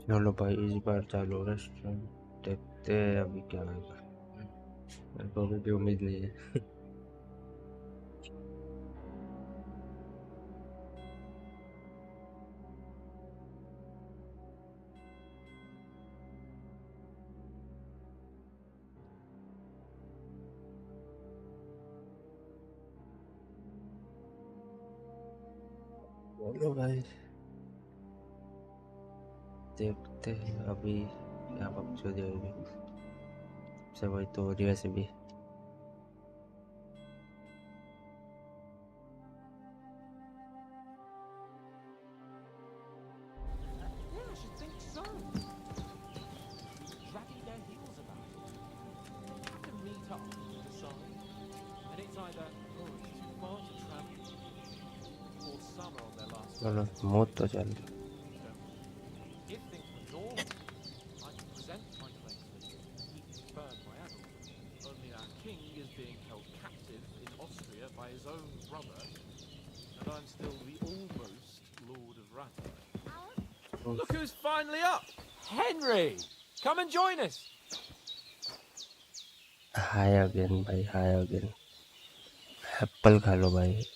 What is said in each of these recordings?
चलो भाई इस बार चालू रेस्टोरेंट देखते हैं अभी क्या होगा। मेरे को अभी भी उम्मीद नहीं है। चलो भाई देखते हैं अभी क्या बकचोदी होगी। से वही तो हो रही है वैसे भी। Yeah, I should think so. Dragging their heels about. They have to meet up and decide. And it's either, oh, it's too far to travel, or some are on their last चलो legs. मौत तो चल रही। So, if things were normal, I could present my claims and confirm my adult. Only our king is being held captive in Austria by his own brother, and I'm still the almost Lord of Ratta. Look who's finally up! Henry! Come and join us! Hi again भाई हाय again. Apple खा लो भाई,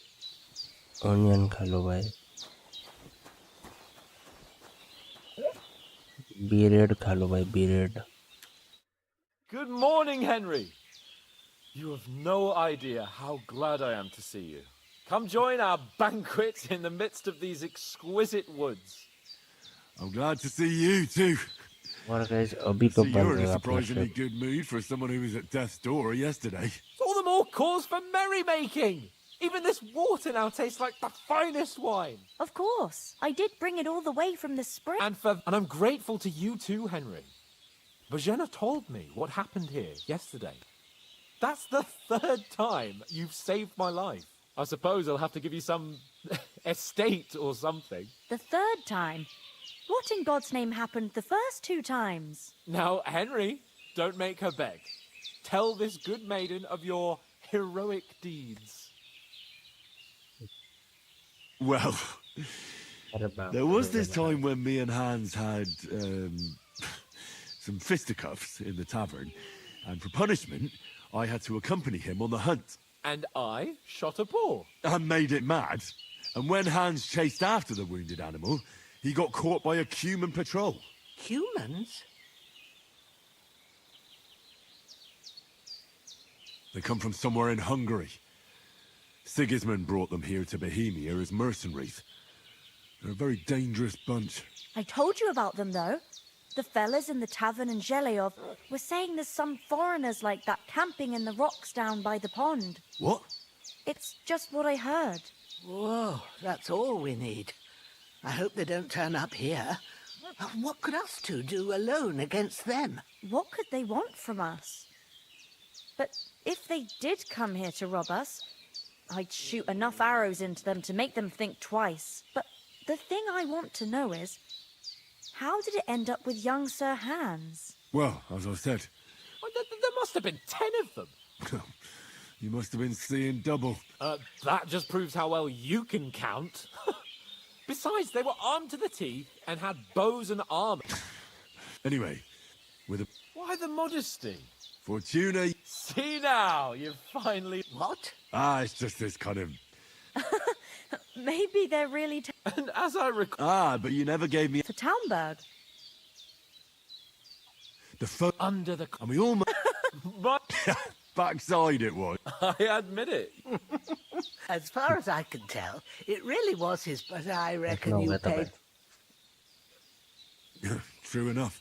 onion खा लो भाई, बीरेड खा लो भाई बीरेड। Good morning, Henry! You have no idea how glad I am to see you. Come join our banquet in the midst of these exquisite woods. I'm glad to see you too. और guys अभी तो See, बन you're in a गया अपना surprisingly shape. good mood for someone who was at death's door yesterday. It's all the more cause for merrymaking! Even this water now tastes like the finest wine! Of course. I did bring it all the way from the spring. And I'm grateful to you too, Henry. Bojena told me what happened here yesterday. That's the third time you've saved my life. I suppose I'll have to give you some estate or something. The third time. What in God's name happened the first 2 times? Now, Henry, don't make her beg. Tell this good maiden of your heroic deeds. Well, अरे बाप there रे was this बाप। time when me and Hans had some fisticuffs in the tavern, and for punishment, I had to accompany him on the hunt. And I shot a boar. And made it mad. And when Hans chased after the wounded animal, he got caught by a Choooom patrol. Humans? They come from somewhere in Hungary. Sigismund brought them here to Bohemia as mercenaries. They're a very dangerous bunch. I told you about them, though. The fellas in the tavern in Zheleov were saying there's some foreigners like that camping in the rocks down by the pond. What? It's just what I heard. Whoa, that's all we need. I hope they don't turn up here. What could us two do alone against them? What could they want from us? But if they did come here to rob us, I'd shoot enough arrows into them to make them think twice. But the thing I want to know is, how did it end up with young Sir Hans? Well, as I said, Well, there must have been 10 of them. you must have been seeing double. That just proves how well you can count. Besides, they were armed to the teeth and had bows and armor. Anyway, with a Why the modesty? Fortuna... See now, you've finally... What? it's just this kind of... Maybe they're really And as I recall... but you never gave me for Townberg. the phone. Under the... And we almost... But backside it was. I admit it. As far as I can tell, it really was his, but I reckon you paid... True enough.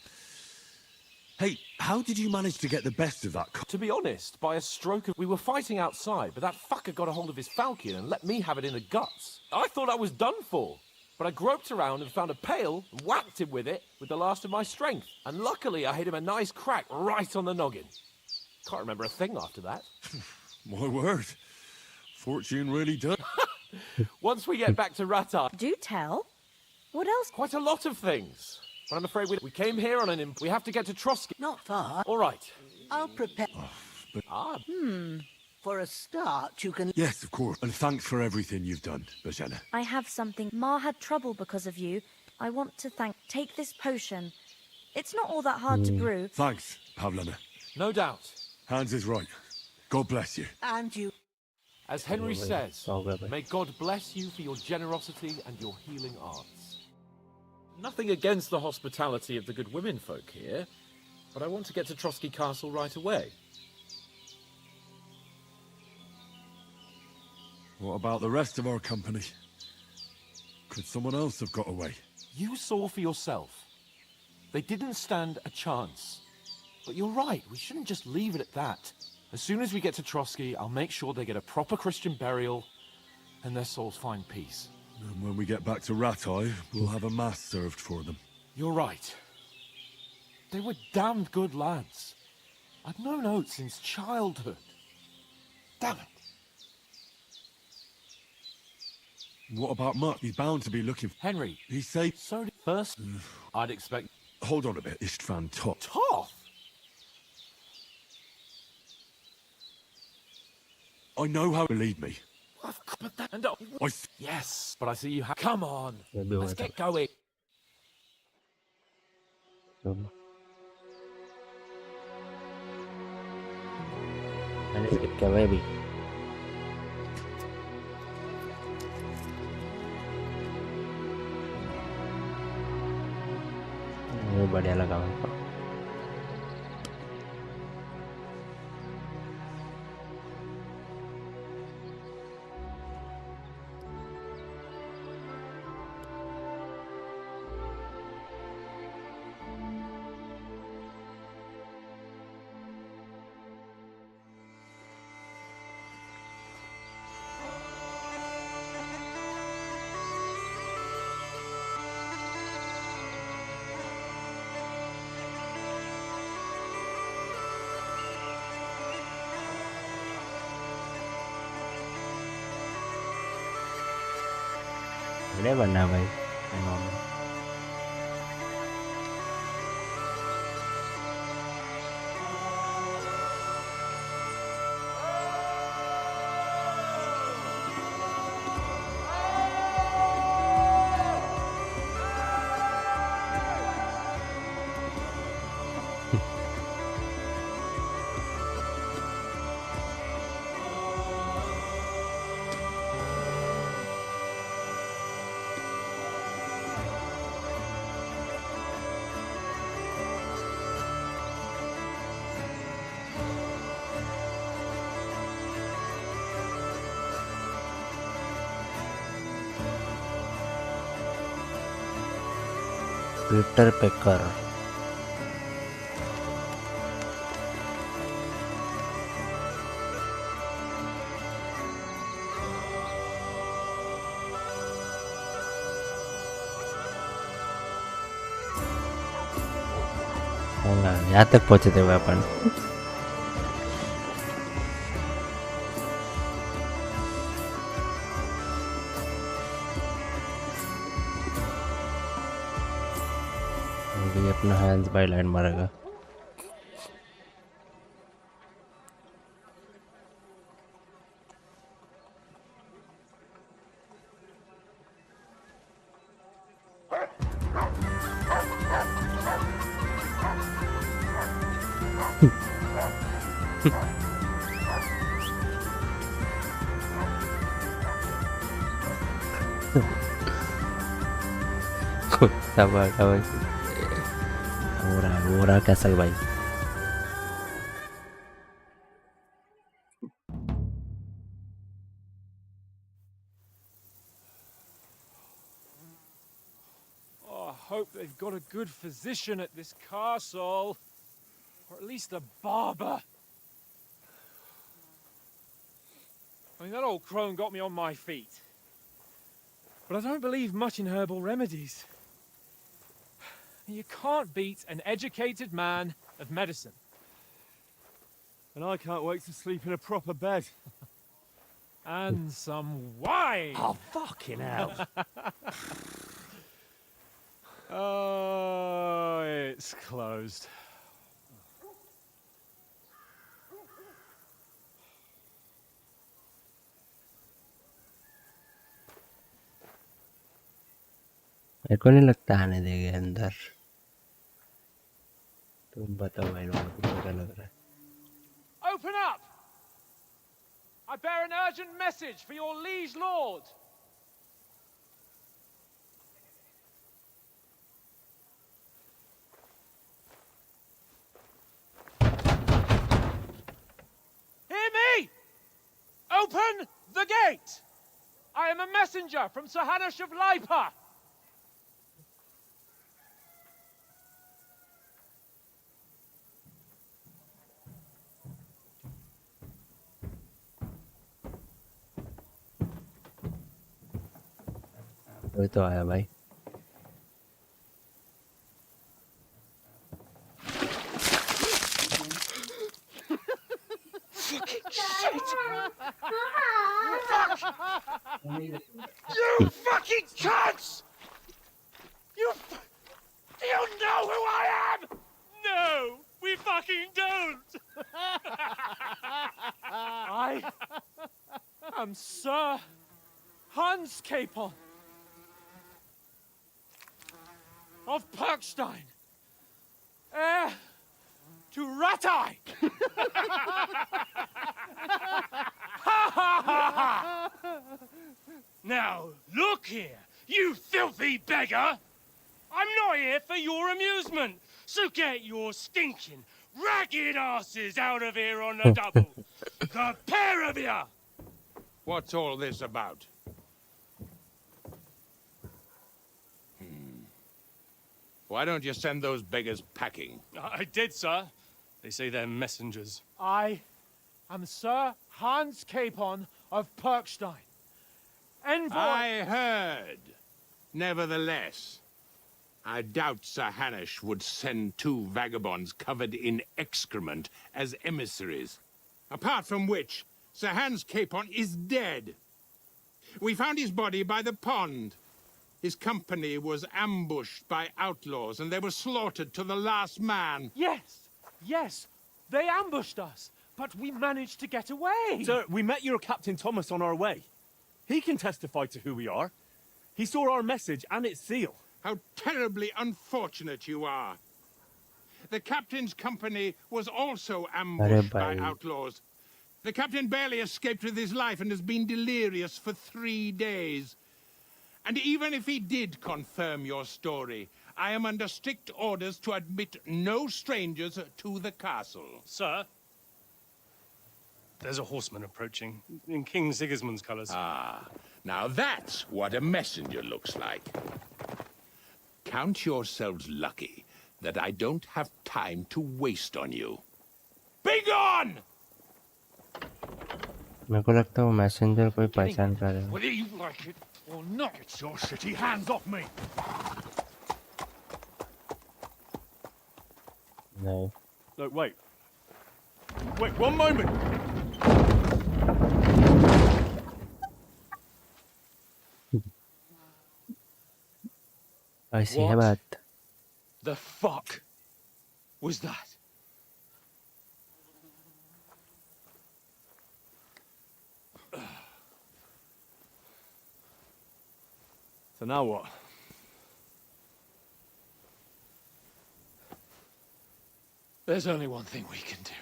Hey, how did you manage to get the best of that To be honest, by a stroke of... We were fighting outside, but that fucker got a hold of his falcon and let me have it in the guts. I thought I was done for. But I groped around and found a pail and whacked him with it with the last of my strength. And luckily, I hit him a nice crack right on the noggin. Can't remember a thing after that. My word. Fortune really does. Once we get back to Ratar, Do tell. What else? quite a lot of things. But I'm afraid we came here on an imp. We have to get to Trotsky. Not far. All right. I'll prepare... Ah, For a start, you can... Yes, of course. And thanks for everything you've done, Bojena. I have something. Ma had trouble because of you, I want to take this potion. It's not all that hard to brew. Thanks, Pavlana. No doubt. Hans is right. God bless you. And you. As Henry says, Okay, bye. may God bless you for your generosity and your healing arts. Nothing against the hospitality of the good women folk here, but I want to get to Trotsky Castle right away. What about the rest of our company? Could someone else have got away? You saw for yourself. They didn't stand a chance. But you're right, we shouldn't just leave it at that. As soon as we get to Trotsky, I'll make sure they get a proper Christian burial and their souls find peace. And when we get back to Ratai, we'll have a mass served for them. You're right. They were damned good lads. I've known Oates since childhood. Damn it. What about Mutt? He's bound to be looking... Henry, He's safe. so did first, I'd expect... Hold on a bit, Istvan Top. Toth! I know how... Believe me. But that... And, I... yes, but I see you have... Come on, Maybe let's what get going. And skip क्या मैं भी ये बढ़िया लगा मेरे को बढ़िया बनना भाई पीटर पेकर यहाँ तक पहुंचे थे अपन अभी अपना हैंड्स बाय लाइन मारेगा Sabar murah kasal भाई Oh, I hope they've got a good physician at this castle. Or at least a barber. I mean, that old crone got me on my feet. But I don't believe much in herbal remedies. You can't beat an educated man of medicine. And I can't wait to sleep in a proper bed. And some wine! Oh, fucking hell. Oh, it's closed. मेरे को नहीं लगता आने देंगे अंदर। तुम बताओ भाई लोगों को क्या लग रहा है? Open up! I bear an urgent message for your liege lord. Hear me! Open the gate! I am a messenger from Sir Hanush of Lipa. वही तो आया भाई। You fucking cunts! Do you know who I am? No, we fucking don't. I am Sir Hans Capon of Perkstein, heir to Ratai. Now, look here, you filthy beggar! I'm not here for your amusement, so get your stinking, ragged asses out of here on the double. The pair of you! What's all this about? Why don't you send those beggars packing? I did, sir. They say they're messengers. I am Sir Hans Capon of Perkstein. Envoy... I heard. Nevertheless, I doubt Sir Hanush would send two vagabonds covered in excrement as emissaries. Apart from which, Sir Hans Capon is dead. We found his body by the pond. His company was ambushed by outlaws, and they were slaughtered to the last man. Yes, they ambushed us, but we managed to get away. Sir, we met your Captain Thomas on our way. He can testify to who we are. He saw our message and its seal. How terribly unfortunate you are. The captain's company was also ambushed by outlaws. The captain barely escaped with his life and has been delirious for 3 days. And even if he did confirm your story, I am under strict orders to admit no strangers to the castle. Sir, there's a horseman approaching, in King Sigismund's colours. Ah, now that's what a messenger looks like. Count yourselves lucky that I don't have time to waste on you. Be gone! मेरे को लगता है वो messenger कोई पहचान कर रहा है। Whether you like it or not, it's your city. Hands off me! नहीं। Look, wait. Wait, one moment! ऐसी है बात। The fuck was that? So now what? There's only one thing we can do.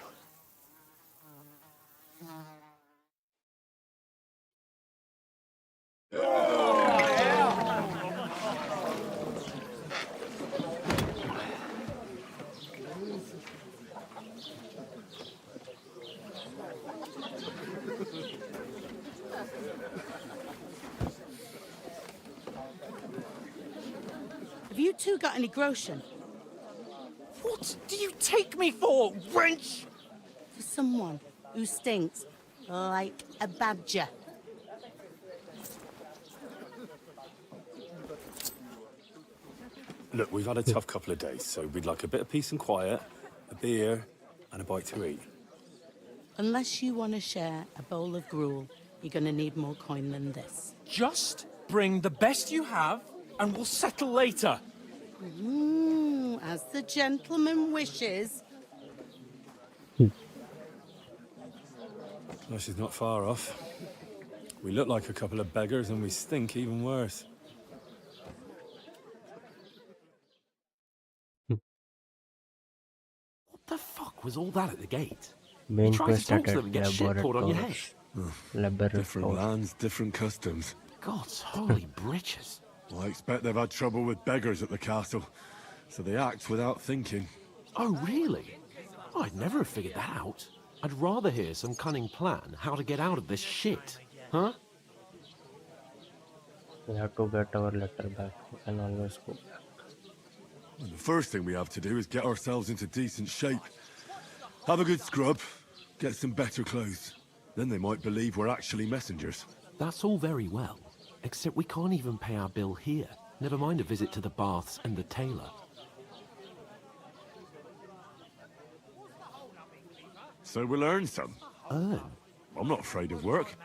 Have you two got any groschen? What do you take me for, wench? For someone who stinks like a badger. Look, we've had a tough couple of days, so we'd like a bit of peace and quiet, a beer, and a bite to eat. Unless you want to share a bowl of gruel, you're going to need more coin than this. Just bring the best you have, and we'll settle later. As the gentleman wishes. Well, she's not far off. We look like a couple of beggars, and we stink even worse. The fuck was all that at the gate? Main Try to quest talk to at them and get shit poured on your head. Laboratory. Different lands, different customs. God's holy britches. Well, I expect they've had trouble with beggars at the castle, so they act without thinking. Oh, really? I'd never have figured that out. I'd rather hear some cunning plan how to get out of this shit. Huh? We have to get our letter back. We can always go back. And the first thing we have to do is get ourselves into decent shape. Have a good scrub, get some better clothes. Then they might believe we're actually messengers. That's all very well, except we can't even pay our bill here. Never mind a visit to the baths and the tailor. So we'll earn some. Earn? I'm not afraid of work.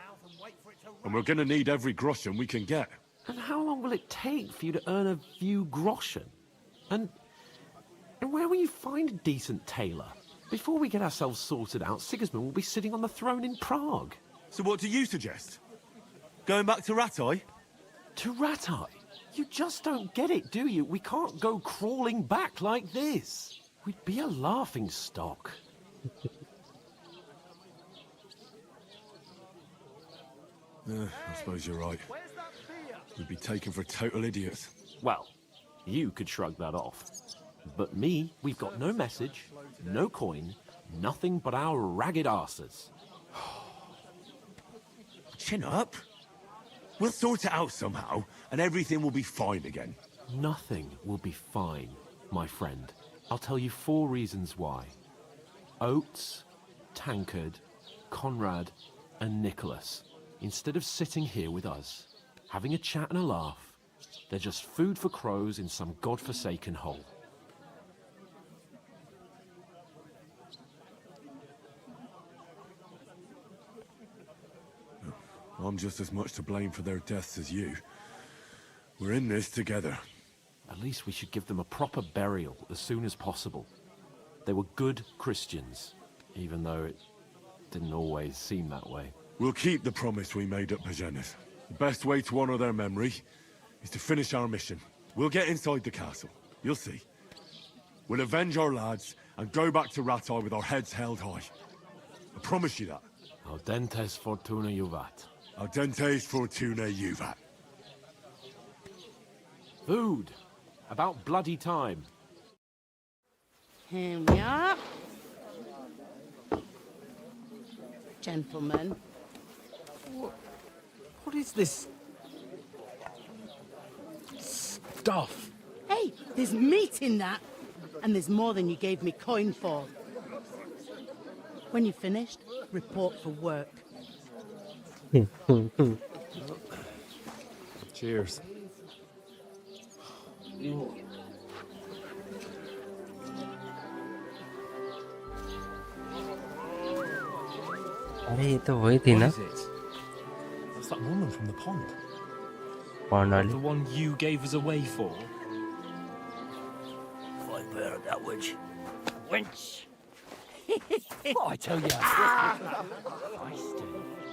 And we're gonna need every groschen we can get. And how long will it take for you to earn a few groschen? And where will you find a decent tailor? Before we get ourselves sorted out, Sigismund will be sitting on the throne in Prague. So what do you suggest? Going back to Ratai? To Ratai? You just don't get it, do you? We can't go crawling back like this. We'd be a laughing stock. I suppose you're right. We'd be taken for total idiots. Well, you could shrug that off. But me, we've got no message, no coin, nothing but our ragged arses. Chin up. We'll sort it out somehow, and everything will be fine again. Nothing will be fine, my friend. I'll tell you 4 reasons why. Oates, Tankard, Conrad, and Nicholas, instead of sitting here with us, having a chat and a laugh, they're just food for crows in some godforsaken hole. I'm just as much to blame for their deaths as you. We're in this together. At least we should give them a proper burial as soon as possible. They were good Christians, even though it didn't always seem that way. We'll keep the promise we made at Pagenis. The best way to honor their memory is to finish our mission. We'll get inside the castle. You'll see. We'll avenge our lads and go back to Ratai with our heads held high. I promise you that. Audentes fortuna juvat. Audentes fortuna juvat. Food. About bloody time. Here we are. Gentlemen. What is this stuff? Hey, there's meat in that. And there's more than you gave me coin for. When you're finished, report for work. Cheers. अरे ये तो वही थी ना What is it? That's that woman from the pond. Pond वाली The one you gave us away for. I've heard that witch. Wench. What I tell you?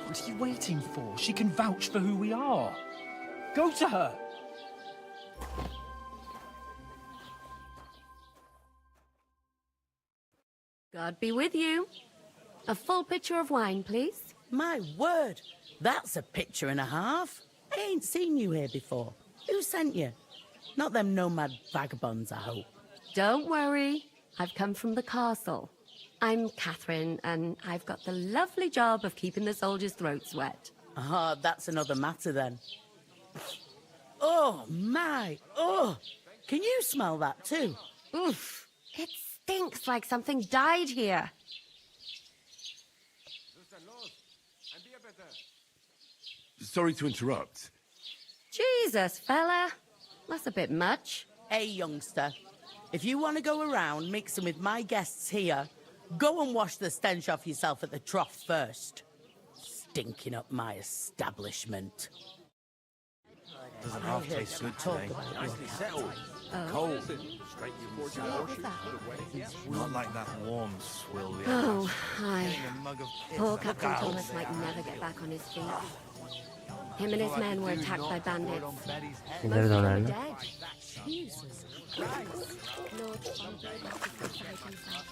What are you waiting for? She can vouch for who we are. Go to her. God be with you. A full pitcher of wine, please. My word, that's a picture and a half. I ain't seen you here before. Who sent you? Not them nomad vagabonds, I hope. Don't worry. I've come from the castle. I'm Catherine, and I've got the lovely job of keeping the soldiers' throats wet. Ah, that's another matter then. Oh, my. Oh, can you smell that too? Oof. It stinks like something died here. Sorry to interrupt. Jesus, fella. That's a bit much. Hey, youngster. If you want to go around mixing with my guests here, go and wash the stench off yourself at the trough first. Stinking up my establishment. Doesn't half taste good to me. Nicely settled. Cold. What was that? Not like that warm swill the Oh, hi. Getting a mug of piss. Poor Look Captain out. Thomas might never get back on his feet. Him and his men were attacked by bandits. इधर Most of जाना them है are ना dead. Jesus Christ. Lord Fontaine must be beside himself.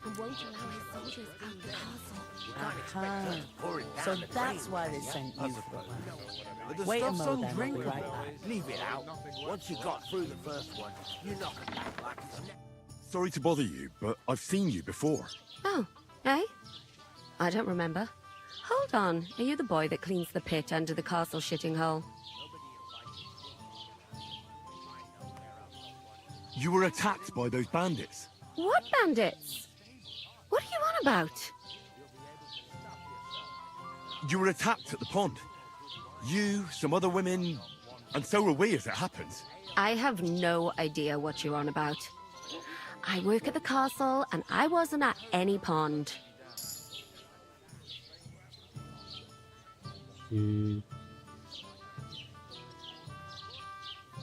and won't allow his soldiers out the castle. You can't expect us to pour it down So the that's drain, why can they ya? sent you for But the Wait a stuff's moment, then, I'll be undrinkable. right back. Leave it out. Once you got through the first one, you knock it back like it's Sorry to bother you, but I've seen you before. Oh, eh? I don't remember. Hold on, are you the boy that cleans the pit under the castle shitting hole? You were attacked by those bandits. What bandits? What are you on about? You were attacked at the pond. You, some other women, and so were we as it happens. I have no idea what you're on about. I work at the castle, and I wasn't at any pond. And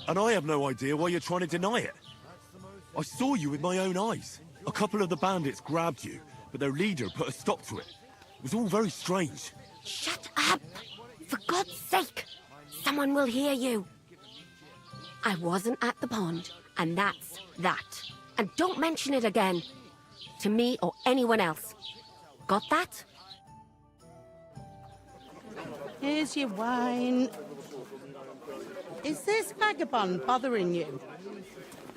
I have no idea why you're trying to deny it. I saw you with my own eyes. A couple of the bandits grabbed you, but their leader put a stop to it. It was all very strange. Shut up! For God's sake! Someone will hear you. I wasn't at the pond, and that's that. And don't mention it again. To me or anyone else. Got that? Here's your wine. Is this vagabond bothering you?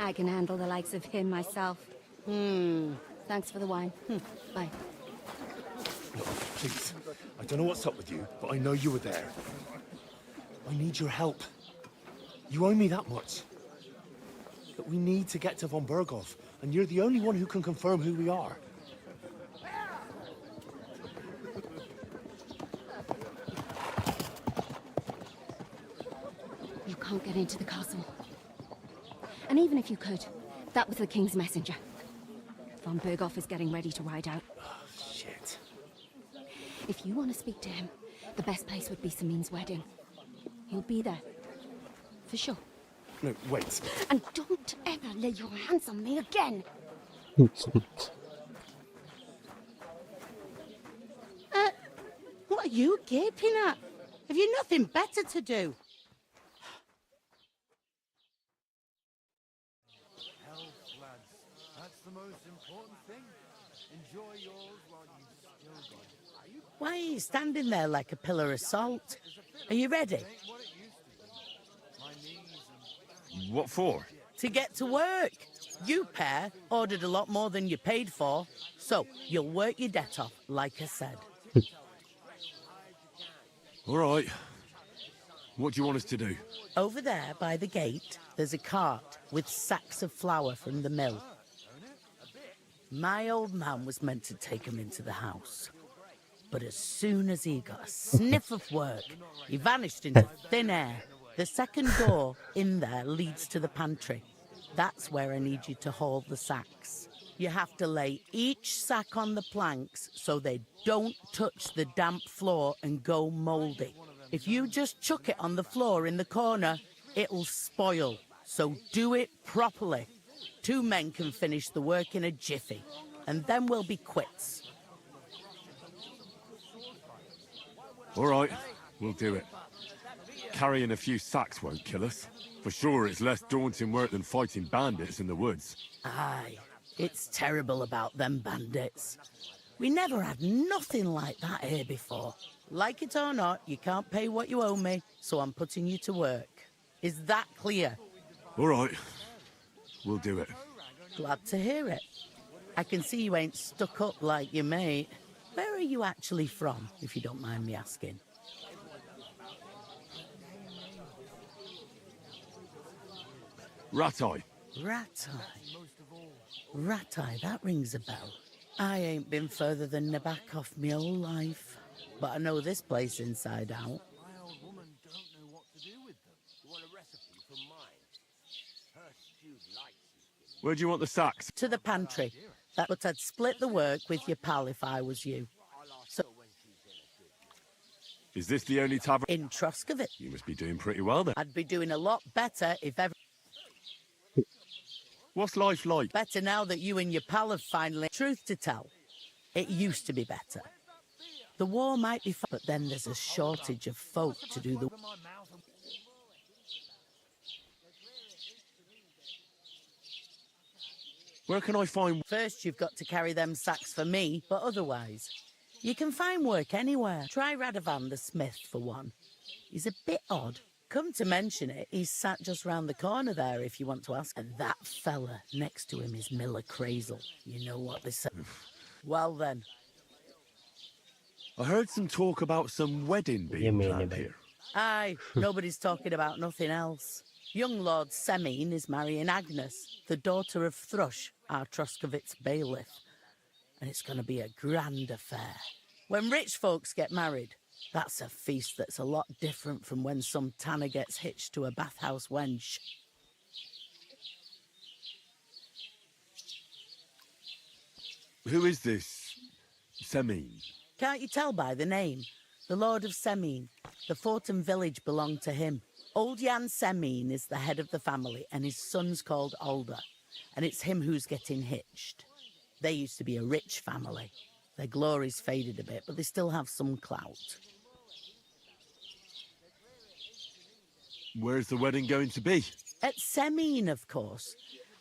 I can handle the likes of him myself. Thanks for the wine. Bye. Look, please. I don't know what's up with you, but I know you were there. I need your help. You owe me that much. But we need to get to von Berghoff, and you're the only one who can confirm who we are. You can't get into the castle. And even if you could, that was the King's messenger. Von Berghoff is getting ready to ride out. Oh, shit. If you want to speak to him, the best place would be Samin's wedding. He'll be there. For sure. No, wait. And don't ever lay your hands on me again! What are you gaping at? Have you nothing better to do? health, lads. That's the most important thing. Enjoy yours while you've still got it. Why are you standing there like a pillar of salt? Are you ready? What for? To get to work. You pair ordered a lot more than you paid for, so you'll work your debt off, like I said. All right. What do you want us to do? Over there by the gate, there's a cart with sacks of flour from the mill. My old man was meant to take 'em into the house. But as soon as he got a sniff of work, he vanished into thin air. The second door in there leads to the pantry. That's where I need you to haul the sacks. You have to lay each sack on the planks so they don't touch the damp floor and go mouldy. If you just chuck it on the floor in the corner, it'll spoil. So do it properly. 2 men can finish the work in a jiffy, and then we'll be quits. All right, we'll do it. Carrying a few sacks won't kill us. For sure, it's less daunting work than fighting bandits in the woods. Aye, it's terrible about them bandits. We never had nothing like that here before. Like it or not, you can't pay what you owe me, so I'm putting you to work. Is that clear? All right, we'll do it. Glad to hear it. I can see you ain't stuck up like your mate. Where are you actually from, if you don't mind me asking? Ratai. Ratai. Ratai, that rings a bell. I ain't been further than Nabakov my whole life, but I know this place inside out. My old woman don't know what to do with them. You want a recipe from mine? Her stewed lights. Where do you want the sacks? To the pantry. But I'd split the work with your pal if I was you. So, Is this the only tavern? in Troskovit, You must be doing pretty well then. I'd be doing a lot better if ever... What's life like? Better now that you and your pal have finally... Truth to tell, it used to be better. The war might be fun, but then there's a shortage of folk to do the... Where can I find... First, you've got to carry them sacks for me, but otherwise, you can find work anywhere. Try Radovan the smith, for one. He's a bit odd. Come to mention it, he's sat just round the corner there if you want to ask. And that fella next to him is Miller Crazel. You know what they say. Well then. I heard some talk about some wedding being Yeah, planned man. here. Aye, nobody's talking about nothing else. Young Lord Semine is marrying Agnes, the daughter of Thrush, our Troskovitz bailiff. And it's going to be a grand affair. When rich folks get married, that's a feast that's a lot different from when some tanner gets hitched to a bathhouse wench. Who is this Semine? Can't you tell by the name? The Lord of Semine. The fort and village belong to him. Old Jan Semine is the head of the family, and his son's called Alder. And it's him who's getting hitched. They used to be a rich family. Their glory's faded a bit, but they still have some clout. Where's the wedding going to be? At Semine, of course.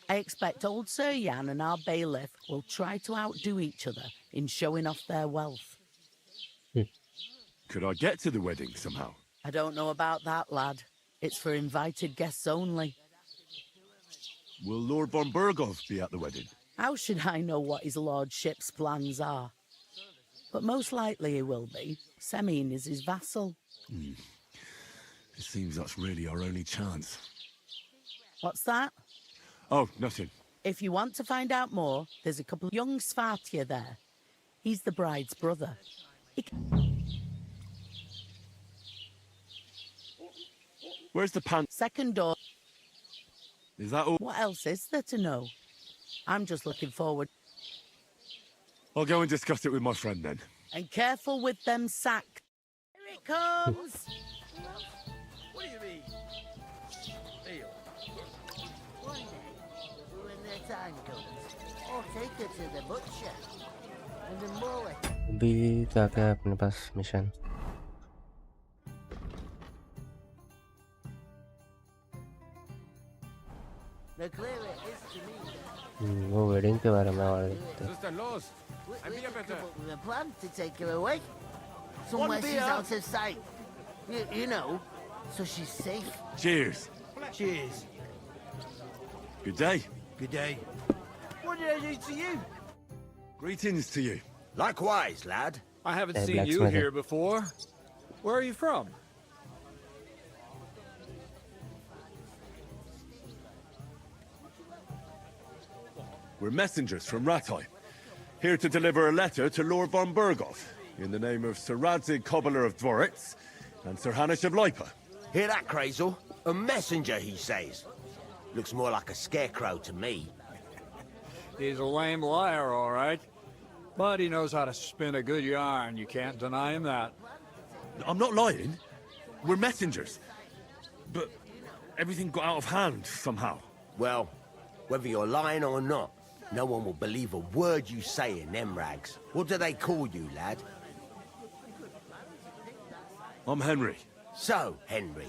I expect old Sir Jan and our bailiff will try to outdo each other in showing off their wealth. Could I get to the wedding somehow? I don't know about that, lad. It's for invited guests only. Will Lord von Burgov be at the wedding? How should I know what his lordship's plans are? But most likely he will be. Semine is his vassal. It seems that's really our only chance. What's that? Oh, nothing. If you want to find out more, there's a couple of young Svartia there. He's the bride's brother. Where's the pan... Second door. Is that all? What else is there to know? I'm just looking forward. I'll go and discuss it with my friend then. And careful with them sacks. Here it comes! What do you mean? Deal. One day, when their time comes, I'll take her to the butcher. And then more. अभी क्या क्या है अपने पास mission? The clearer it is to me. वो wedding के बारे में और देखते हैं। Sister Laws, I We be a can better. come up with a plan to take her away. Somewhere she's beer. out of sight. You know, so she's safe. Cheers. Cheers. Good day. Good day. What did I do to you? Greetings to you. Likewise, lad. I haven't Hey, seen you blacksmith. here before. Where are you from? We're messengers from Ratai, here to deliver a letter to Lord von Burgov, in the name of Sir Radzig Cobbler of Dworitz and Sir Hanish of Leipa. Hear that, Crazel? A messenger, he says. Looks more like a scarecrow to me. He's a lame liar, all right. But he knows how to spin a good yarn. You can't deny him that. I'm not lying. We're messengers. But everything got out of hand somehow. Well, whether you're lying or not, no one will believe a word you say in them rags. What do they call you, lad? I'm Henry. So, Henry,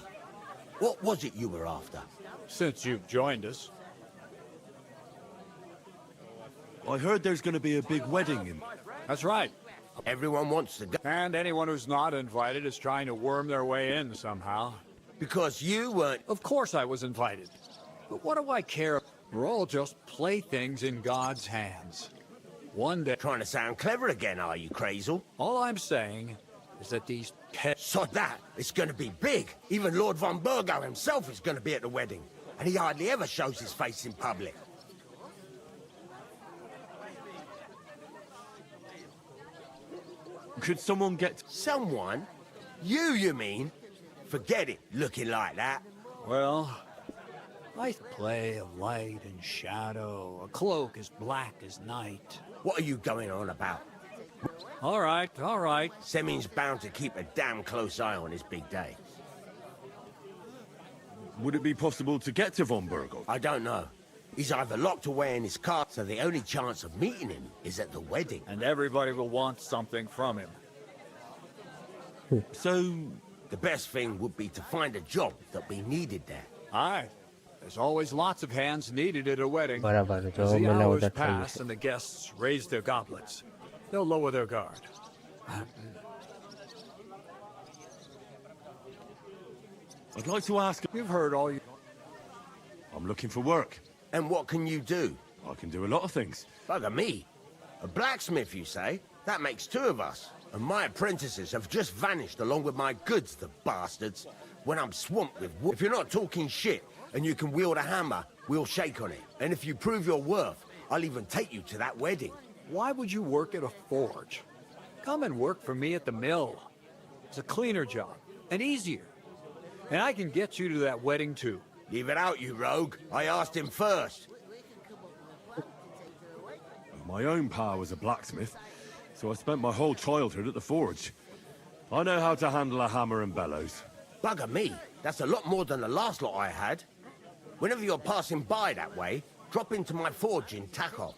what was it you were after? Since you've joined us. I heard there's going to be a big wedding in... That's right. Everyone wants to go. And anyone who's not invited is trying to worm their way in somehow. Because you weren't... Of course I was invited. But what do I care? We're all just playthings in God's hands. One day... Trying to sound clever again, are you, Crazel? All I'm saying is that these Sod that! It's going to be big. Even Lord von Burgo himself is going to be at the wedding. And he hardly ever shows his face in public. Could someone get... Someone? You mean? Forget it, looking like that. Well, I play of light and shadow, a cloak as black as night. What are you going on about? All right, all right. Semin's bound to keep a damn close eye on his big day. Would it be possible to get to von Burgov? I don't know. He's either locked away in his car, so the only chance of meeting him is at the wedding. And everybody will want something from him. So... The best thing would be to find a job that we needed there. Aye. There's always lots of hands needed at a wedding. बराबर As जो the मिला hours उधर था pass and the guests raise their goblets, they'll lower their guard. I'd like to ask... You've heard all you... I'm looking for work. And what can you do? I can do a lot of things. Bugger me. A blacksmith, you say? That makes two of us. And my apprentices have just vanished along with my goods, the bastards. When I'm swamped with wood. If you're not talking shit and you can wield a hammer, we'll shake on it. And if you prove your worth, I'll even take you to that wedding. Why would you work at a forge? Come and work for me at the mill. It's a cleaner job, and easier. And I can get you to that wedding, too. Leave it out, you rogue. I asked him first. My own pa was a blacksmith, so I spent my whole childhood at the forge. I know how to handle a hammer and bellows. Bugger me. That's a lot more than the last lot I had. Whenever you're passing by that way, drop into my forge in Takov.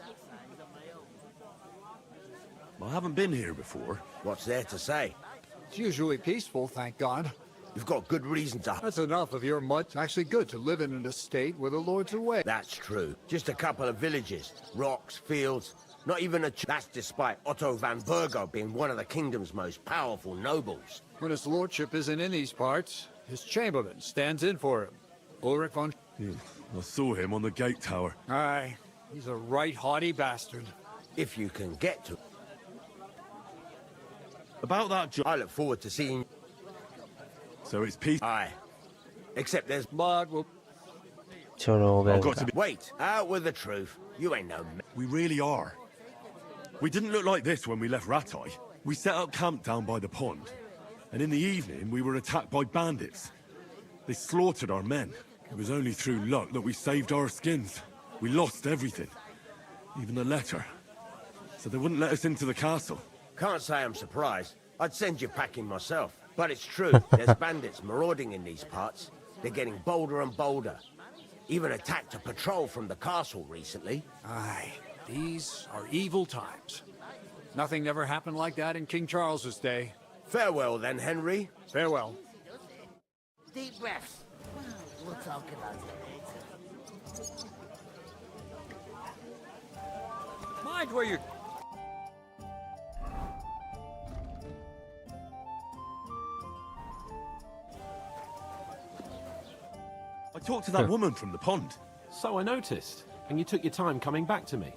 I haven't been here before. What's there to say? It's usually peaceful, thank God. You've got good reason to... That's enough of your mud. It's actually good to live in an estate where the Lord's away. That's true. Just a couple of villages. Rocks, fields, not even a... That's despite Otto van Burgo being one of the kingdom's most powerful nobles. When his lordship isn't in these parts, his chamberlain stands in for him. Ulrich von... I saw him on the gate tower. Aye, he's a right haughty bastard. If you can get to... About that job... I look forward to seeing... So it's peace... Aye. Except there's... Blood will... छोड़ो हो गया I've got to इनका। be... Wait, out with the truth. You ain't no... We really are. We didn't look like this when we left Ratai. We set up camp down by the pond. And in the evening, we were attacked by bandits. They slaughtered our men. It was only through luck that we saved our skins. We lost everything. Even the letter. So they wouldn't let us into the castle. Can't say I'm surprised. I'd send you packing myself. But it's true, there's bandits marauding in these parts. They're getting bolder and bolder. Even attacked a patrol from the castle recently. Aye, these are evil times. Nothing never happened like that in King Charles's day. Farewell then, Henry. Farewell. Deep breaths. We'll talk about it later. Mind where you're... I talked to that woman from the pond. So I noticed, and you took your time coming back to me.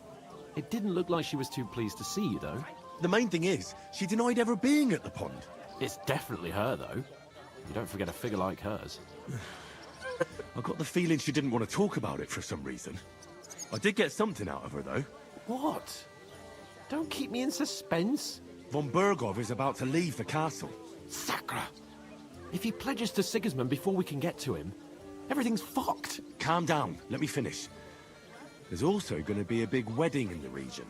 It didn't look like she was too pleased to see you, though. The main thing is, she denied ever being at the pond. It's definitely her, though. You don't forget a figure like hers. I got the feeling she didn't want to talk about it for some reason. I did get something out of her, though. What? Don't keep me in suspense. Von Burgov is about to leave the castle. Sacra! If he pledges to Sigismund before we can get to him, everything's fucked. Calm down, let me finish. There's also going to be a big wedding in the region.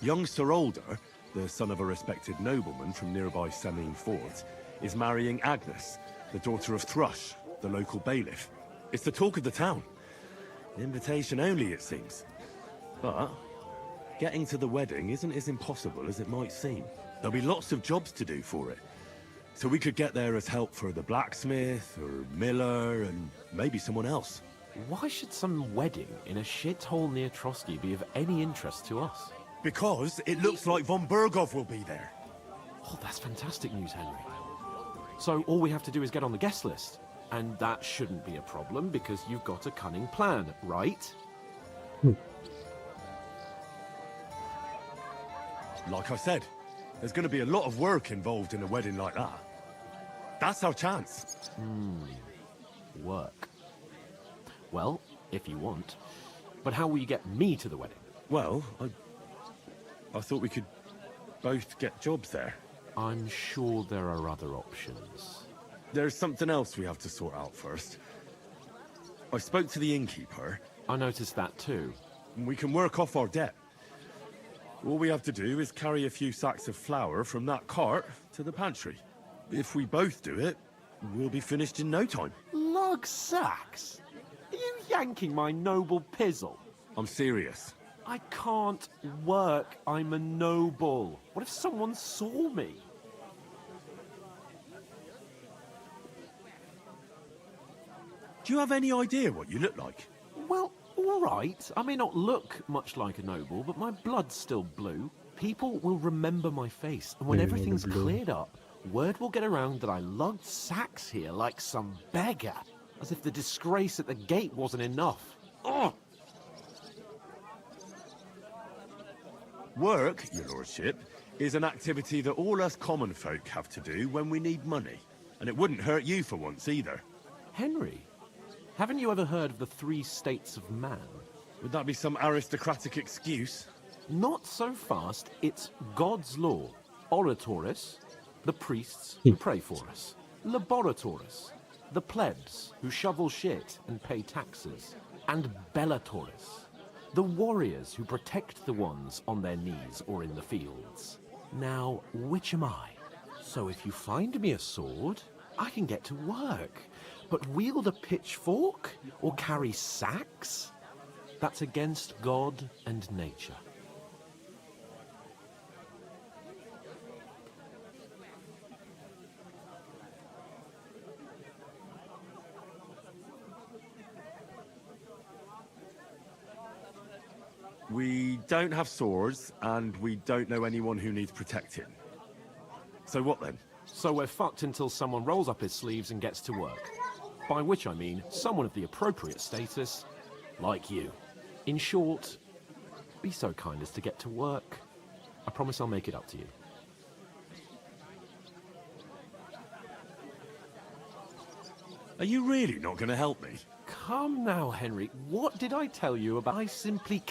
Young Sir Older, the son of a respected nobleman from nearby Semine Fort, is marrying Agnes, the daughter of Thrush, the local bailiff. It's the talk of the town. Invitation only, it seems. But getting to the wedding isn't as impossible as it might seem. There'll be lots of jobs to do for it. So we could get there as help for the blacksmith, or miller, and maybe someone else. Why should some wedding in a shithole near Trotsky be of any interest to us? Because it looks like von Burgov will be there. Oh, that's fantastic news, Henry. So all we have to do is get on the guest list. And that shouldn't be a problem because you've got a cunning plan, right? Like I said, there's going to be a lot of work involved in a wedding like that. That's our chance. Work. Well, if you want. But how will you get me to the wedding? Well, I thought we could both get jobs there. I'm sure there are other options. There's something else we have to sort out first. I spoke to the innkeeper. I noticed that too. And we can work off our debt. All we have to do is carry a few sacks of flour from that cart to the pantry. If we both do it, we'll be finished in no time. Lug sacks? Are you yanking my noble pizzle? I'm serious. I can't work. I'm a noble. What if someone saw me? Do you have any idea what you look like? all right. I may not look much like a noble, but my blood's still blue. People will remember my face, and when Yeah, everything's blue. cleared up, word will get around that I lugged sacks here like some beggar, as if the disgrace at the gate wasn't enough. Ugh! Work, your lordship, is an activity that all us common folk have to do when we need money. And it wouldn't hurt you for once either. Henry, haven't you ever heard of the 3 states of man? Would that be some aristocratic excuse? Not so fast. It's God's law. Oratoris, the priests who pray for us. Laboratoris, the plebs who shovel shit and pay taxes. And Bellatoris, the warriors who protect the ones on their knees or in the fields. Now, which am I? So if you find me a sword, I can get to work. But wield a pitchfork or carry sacks? That's against God and nature. We don't have swords, and we don't know anyone who needs protecting. So what then? So we're fucked until someone rolls up his sleeves and gets to work. By which I mean someone of the appropriate status, like you. In short, be so kind as to get to work. I promise I'll make it up to you. Are you really not going to help me? Come now, Henry. What did I tell you about? I simply...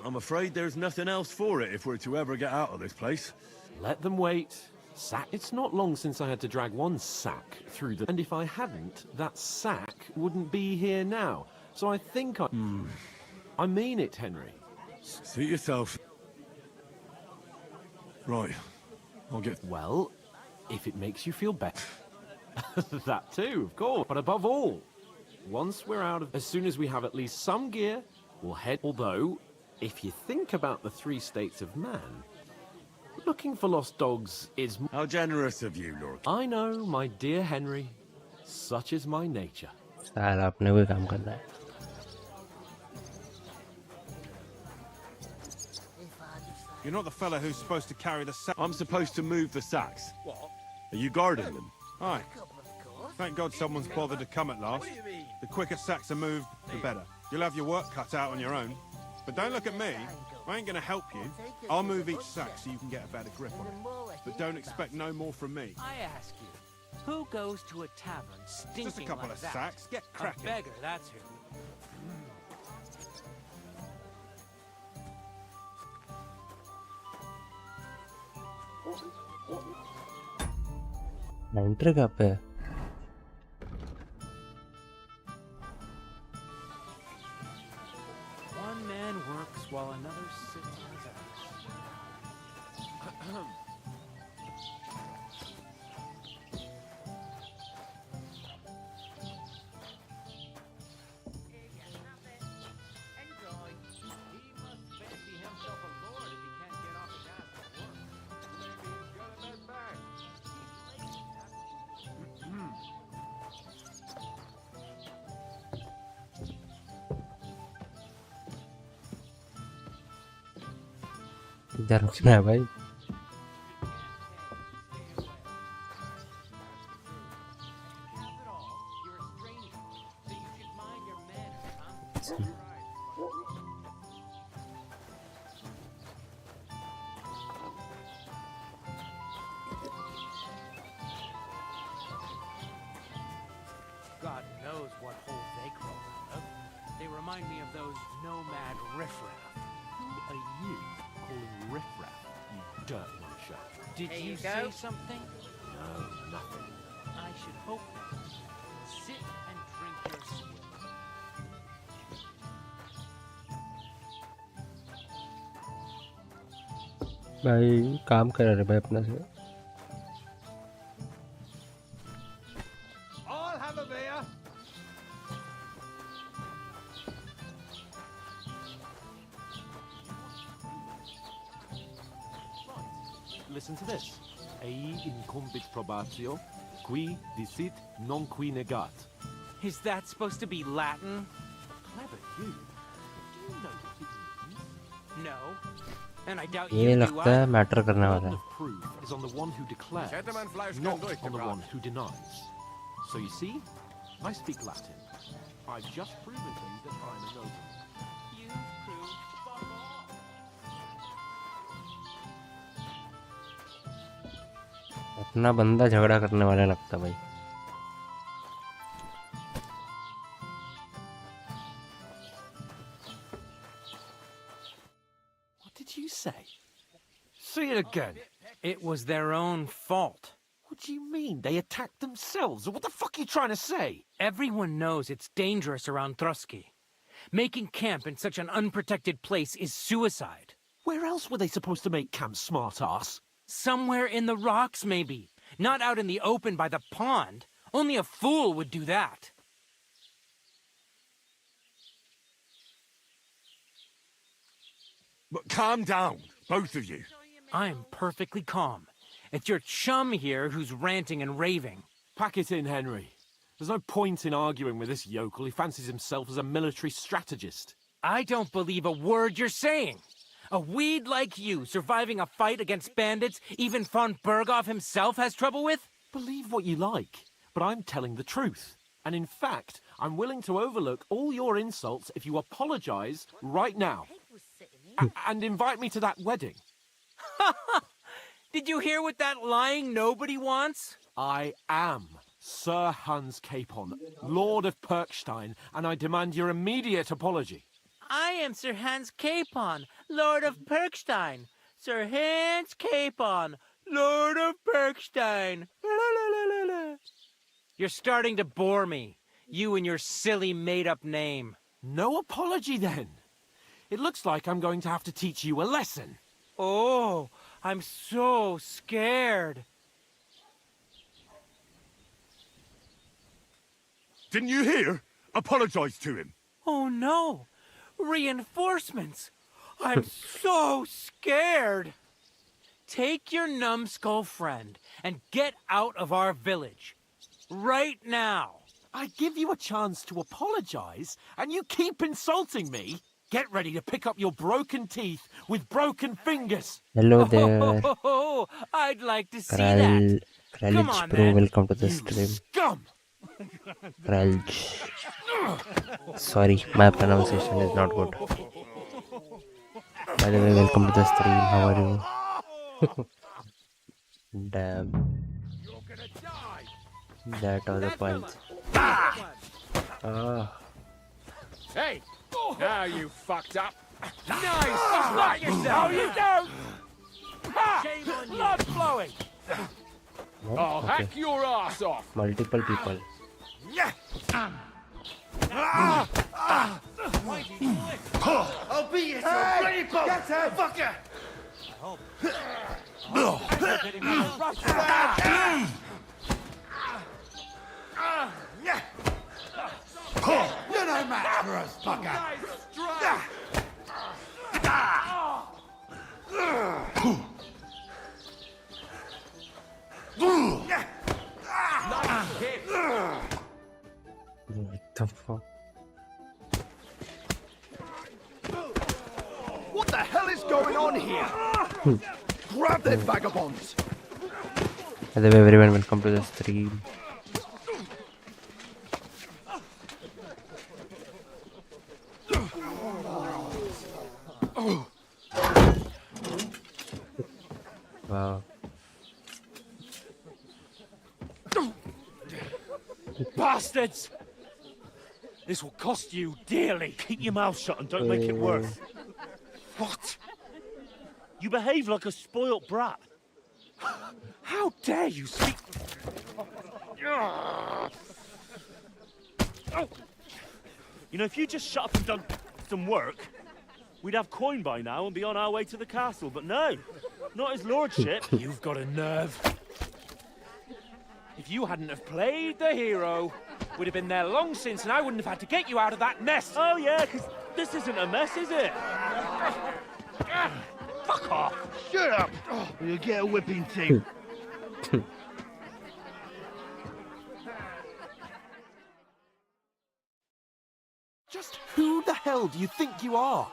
I'm afraid there's nothing else for it if we're to ever get out of this place. Let them wait. Sack. It's not long since I had to drag one sack through the... And if I hadn't, that sack wouldn't be here now. So I think I... I mean it, Henry. Suit yourself. Right. I'll get... Well, if it makes you feel better. That too, of course. But above all, once we're out of... As soon as we have at least some gear, we'll head... Although, if you think about the 3 states of man, looking for lost dogs is... How generous of you, Lord. I know, my dear Henry. Such is my nature. साला अपने को काम करना है. You're not the fella who's supposed to carry the sack. I'm supposed to move the sacks. What? Are you guarding them? Aye. Thank God someone's bothered to come at last. The quicker sacks are moved, the better. You'll have your work cut out on your own. But don't look at me. I ain't gonna help you. I'll move each sack so you can get a better grip on it. But don't expect no more from me. I ask you, who goes to a tavern stinking Just a couple like of that? sacks. Get cracking. A beggar, that's who. Enter कहाँ पे है? One man works while another sits on his ass. इधर रुकना है भाई. God knows what hole they crawled out of. They remind me of those nomad riffraff. Who are you calling riffraff, you dirt muncher? Did There you you say go. something? No, nothing. I should hope not. Sit and drink your swill. भाई काम कर रहे भाई अपना से. I'll have a beer. Listen to this. Ei incumbit probatio, Qui dicit non qui negat. Is that supposed to be Latin? Clever you. Do you know what it means? No. And I doubt ये you do. लगता है matter करने The वाला burden है. of proof is on the one who declares, Gentlemanfleisch not kann on the durchgebracht. one who denies. So you see, I speak Latin. I've just proven to you that I'm a noble. You've proved fuck off. अपना बंदा झगड़ा करने वाला लगता भाई. What did you say? Say it again. It was their own fault. What do you mean? They attacked themselves? What the fuck are you trying to say? Everyone knows it's dangerous around Trotsky. Making camp in such an unprotected place is suicide. Where else were they supposed to make camp, smart-ass? Somewhere in the rocks, maybe. Not out in the open by the pond. Only a fool would do that. But calm down, both of you. I'm perfectly calm. It's your chum here who's ranting and raving. Pack it in, Henry. There's no point in arguing with this yokel. He fancies himself as a military strategist. I don't believe a word you're saying. A weed like you surviving a fight against bandits even von Berghoff himself has trouble with? Believe what you like, but I'm telling the truth. And in fact, I'm willing to overlook all your insults if you apologize right now. And invite me to that wedding. Did you hear what that lying nobody wants? I am Sir Hans Capon, Lord of Perkstein, and I demand your immediate apology. I am Sir Hans Capon, Lord of Perkstein. Sir Hans Capon, Lord of Perkstein. You're starting to bore me. You and your silly made-up name. No apology, then. It looks like I'm going to have to teach you a lesson. Oh, I'm so scared. Didn't you hear? Apologize to him. Oh no! Reinforcements! I'm so scared! Take your numbskull friend and get out of our village. Right now! I give you a chance to apologize, and you keep insulting me? Get ready to pick up your broken teeth with broken fingers. Hello there. Oh, I'd like to see that. Come on, Pro, then. welcome to the stream. Scum! Kralj. Sorry, my pronunciation is not good. By the way, welcome to the stream. How are you? Damn. That was a punch. Ah. Hey! Now you fucked up. Nice! Not yourself! No, you don't! Ha! Blood flowing! Oh, I'll okay. hack your ass off! Multiple people. I'll beat you to a bloody pulp! Get him! Fucker! You're no match for us, fucker! What the fuck? What the hell is going on here? Grab them vagabonds! By the way, everyone, welcome to the stream. Wow. Bastards! This will cost you dearly. Keep your mouth shut and don't make it worse. What? You behave like a spoilt brat. How dare you speak... You know, if you just shut up and done some work, we'd have coin by now and be on our way to the castle, but no, not his lordship. You've got a nerve. If you hadn't have played the hero, we'd have been there long since and I wouldn't have had to get you out of that mess. Oh yeah, because this isn't a mess, is it? Fuck off. Shut up! You'll get a whipping too. Who the hell do you think you are?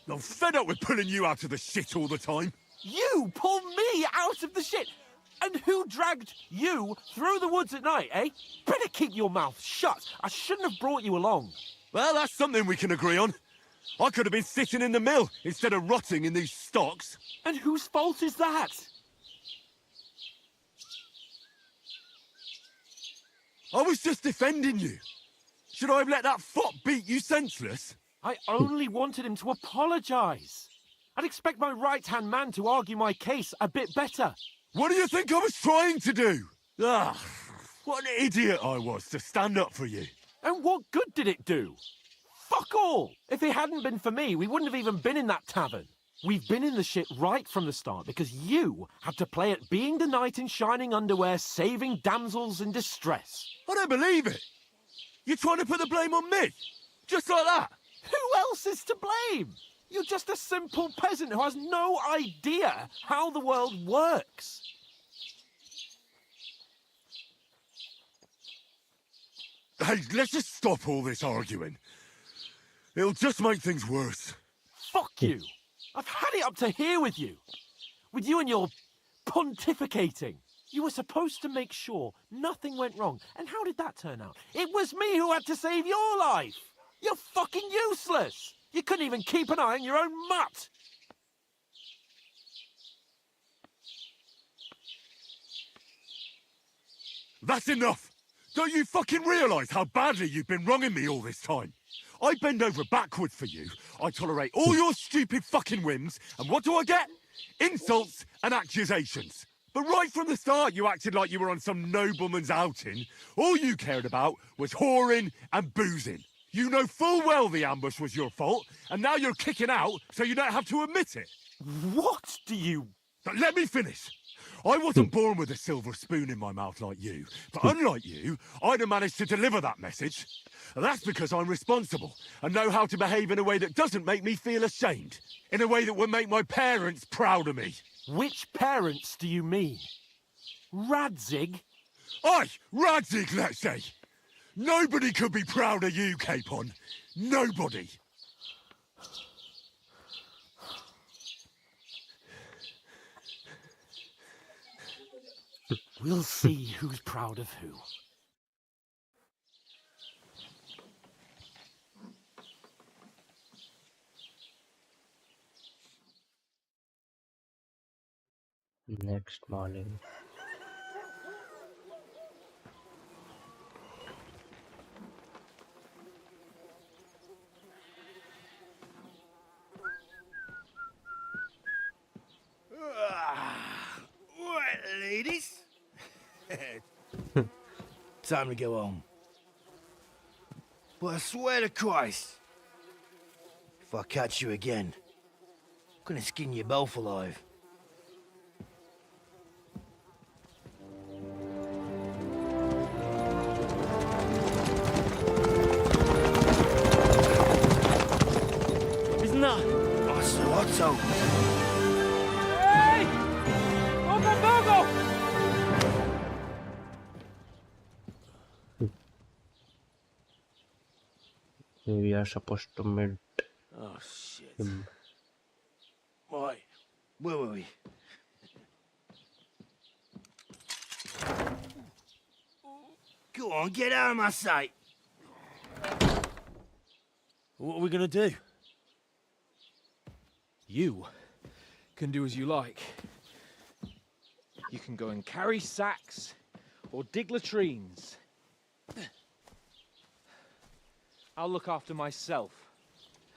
I'm fed up with pulling you out of the shit all the time. You pull me out of the shit! And who dragged you through the woods at night, eh? Better keep your mouth shut. I shouldn't have brought you along. Well, that's something we can agree on. I could have been sitting in the mill instead of rotting in these stocks. And whose fault is that? I was just defending you. Should I have let that fop beat you senseless? I only wanted him to apologise. I'd expect my right-hand man to argue my case a bit better. What do you think I was trying to do? Ah, what an idiot I was to stand up for you. And what good did it do? Fuck all! If it hadn't been for me, we wouldn't have even been in that tavern. We've been in the shit right from the start because you had to play at being the knight in shining underwear, saving damsels in distress. I don't believe it. You're trying to put the blame on me? Just like that? Who else is to blame? You're just a simple peasant who has no idea how the world works. Hey, let's just stop all this arguing. It'll just make things worse. Fuck you. I've had it up to here with you. With you and your pontificating. You were supposed to make sure nothing went wrong. And how did that turn out? It was me who had to save your life. You're fucking useless. You couldn't even keep an eye on your own mutt. That's enough. Don't you fucking realise how badly you've been wronging me all this time? I bend over backwards for you. I tolerate all your stupid fucking whims. And what do I get? Insults and accusations. But right from the start, you acted like you were on some nobleman's outing. All you cared about was whoring and boozing. You know full well the ambush was your fault, and now you're kicking out so you don't have to admit it. What do you... But let me finish. I wasn't born with a silver spoon in my mouth like you, but unlike you, I'd have managed to deliver that message. That's because I'm responsible and know how to behave in a way that doesn't make me feel ashamed, in a way that would make my parents proud of me. Which parents do you mean? Radzig? Aye, Radzig, let's say. Nobody could be proud of you, Capon. Nobody. We'll see who's proud of who. Next morning. Right, ladies. Time to go home. But I swear to Christ, if I catch you again, I'm gonna skin you both alive. Isn't that? Otto. Hey! Open Virgo! We are supposed to meet Oh, shit. him. Right, where were we? Go on, get out of my sight. What are we gonna do? You can do as you like. You can go and carry sacks or dig latrines. I'll look after myself.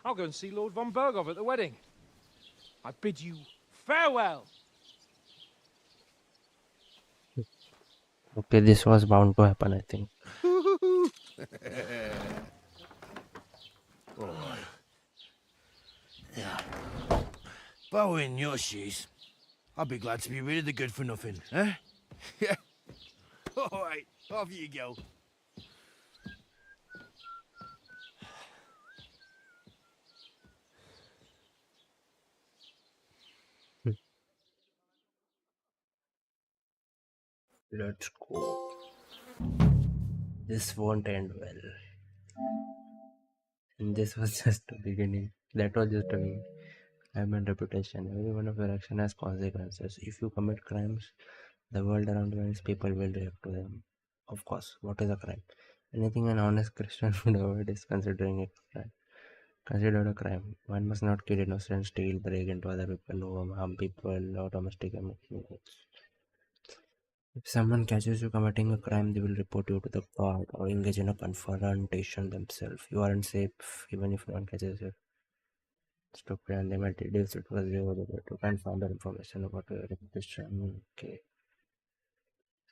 I'll go and see Lord von Berghoff at the wedding. I bid you farewell. Okay, this was bound to happen, I think. Alright. Yeah. If I were in your shoes, I'd be glad to be rid of the good for nothing, eh? Yeah. Alright, off you go. Let's go. This won't end well. And this was just the beginning. That was just the beginning. Crime and reputation. Every one of your action has consequences. If you commit crimes, the world around you and its people will react to them. Of course, what is a crime? Anything an honest Christian would avoid is considering it a crime. Considered a crime. One must not kill innocent, steal, break into other people, harm people, or domestic emissions. If someone catches you committing a crime, they will report you to the court or engage in a confrontation themselves. You aren't safe even if no one catches you. Stupid, and they might deduce it was you to find further information about your reputation. Okay.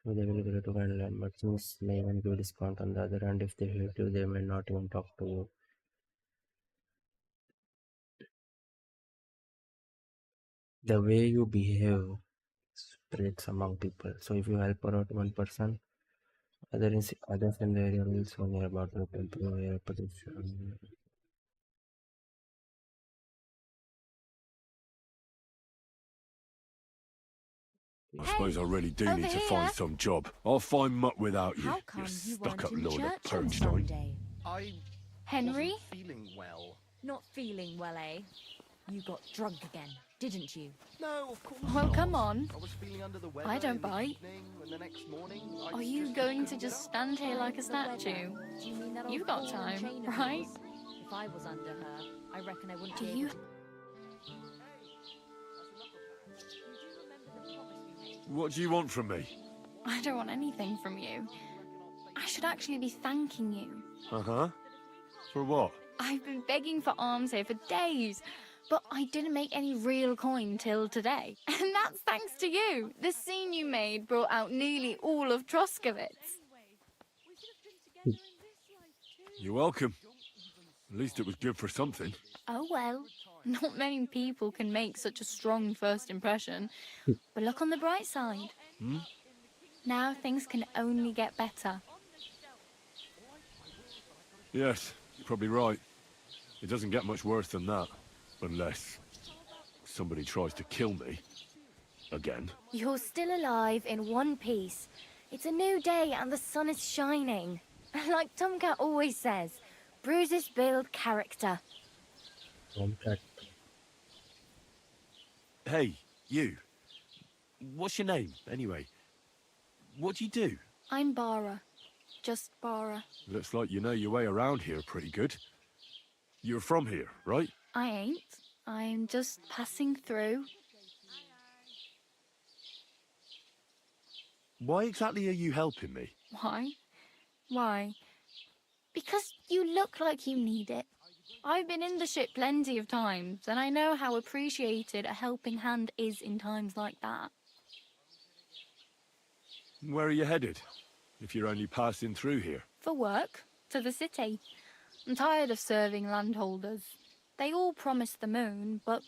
So they will go to find learn, but since may even give discount on the other hand, if they hate you, they may not even talk to you. The way you behave spreads among people. So if you help out one person, others in the area will soon hear about your reputation. I suppose I really do over need to here. find some job. I'll find muck without you. How come you stuck-up weren't in lord of church on Purgestone. Sunday? I Henry? wasn't feeling well. Not feeling well, eh? You got drunk again, didn't you? No, of course Well, not. come on. I was feeling under the weather I don't in the bite. evening, and the next morning, I Are you just going to couldn't just get up. stand here like a statue? Do you mean that You've old got ball and time, chain of right? yours? If I was under her, I reckon I wouldn't Do be you- able to... What do you want from me? I don't want anything from you. I should actually be thanking you. Uh-huh. For what? I've been begging for alms here for days, but I didn't make any real coin till today. And that's thanks to you. The scene you made brought out nearly all of Troskowitz. You're welcome. At least it was good for something. Oh well, not many people can make such a strong first impression. But look on the bright side. Hmm? Now things can only get better. Yes, you're probably right. It doesn't get much worse than that. Unless somebody tries to kill me. Again. You're still alive in one piece. It's a new day and the sun is shining. Like Tomcat always says, bruises build character. Tomcat. Hey, you. What's your name, anyway? What do you do? I'm Bara. Just Bara. Looks like you know your way around here pretty good. You're from here, right? I ain't. I'm just passing through. Why exactly are you helping me? Why? Why? Because you look like you need it. I've been in the ship plenty of times, and I know how appreciated a helping hand is in times like that. Where are you headed? If you're only passing through here. For work, to the city. I'm tired of serving landholders. They all promise the moon, but